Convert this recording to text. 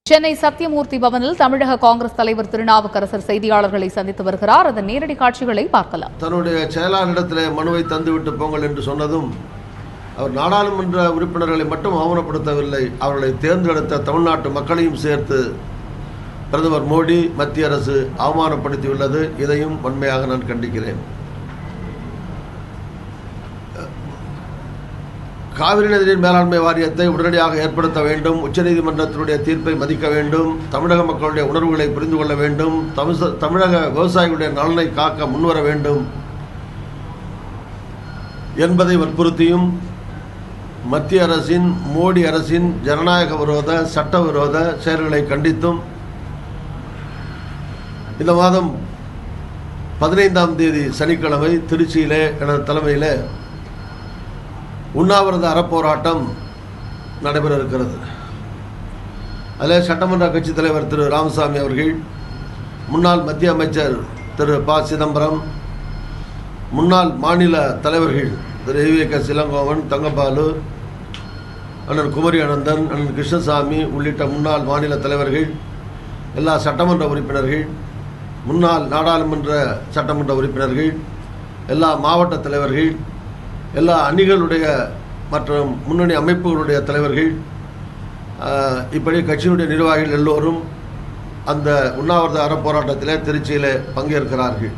சென்னை சத்தியமூர்த்தி பவனில் தமிழக காங்கிரஸ் தலைவர் திருநாவுக்கரசர் செய்தியாளர்களை சந்தித்து வருகிறார். அதன் நேரடி காட்சிகளை பார்க்கலாம். தன்னுடைய செயலாளரிடத்திலே மனுவை தந்துவிட்டு போங்கள் என்று சொன்னதும் அவர் நாடாளுமன்ற உறுப்பினர்களை மட்டும் அவமானப்படுத்தவில்லை, அவர்களை தேர்ந்தெடுத்த தமிழ்நாட்டு மக்களையும் சேர்த்து பிரதமர் மோடி மத்திய அரசு அவமானப்படுத்தியுள்ளது. இதையும் வன்மையாக நான் கண்டிக்கிறேன். காவிரி நதிநீர் மேலாண்மை வாரியத்தை உடனடியாக ஏற்படுத்த வேண்டும். உச்சநீதிமன்றத்தினுடைய தீர்ப்பை மதிக்க வேண்டும். தமிழக மக்களுடைய உணர்வுகளை புரிந்து கொள்ள வேண்டும். தமிழக விவசாயிகளுடைய நலனை காக்க முன்வர வேண்டும் என்பதை வற்புறுத்தியும் மத்திய அரசின் மோடி அரசின் ஜனநாயக விரோத சட்டவிரோத செயல்களை கண்டித்தும் இந்த மாதம் 15ஆம் தேதி சனிக்கிழமை திருச்சியிலே எனது தலைமையில் உண்ணாவிரத அறப்போராட்டம் நடைபெற இருக்கிறது. அதில் சட்டமன்ற கட்சித் தலைவர் திரு ராமசாமி அவர்கள், முன்னாள் மத்திய அமைச்சர் திரு ப சிதம்பரம், முன்னாள் மாநில தலைவர்கள் திரு வி.க. இளங்கோவன், தங்கபாலு, அண்ணன் குமரி அனந்தன், அண்ணன் கிருஷ்ணசாமி உள்ளிட்ட முன்னாள் மாநில தலைவர்கள், எல்லா சட்டமன்ற உறுப்பினர்கள், முன்னாள் நாடாளுமன்ற சட்டமன்ற உறுப்பினர்கள், எல்லா மாவட்ட தலைவர்கள், எல்லா அணிகளுடைய மற்றும் முன்னணி அமைப்புகளுடைய தலைவர்கள், இப்படி கட்சியினுடைய நிர்வாகிகள் எல்லோரும் அந்த உண்ணாவிரத அறப்போராட்டத்தில் திருச்சியில் பங்கேற்கிறார்கள்.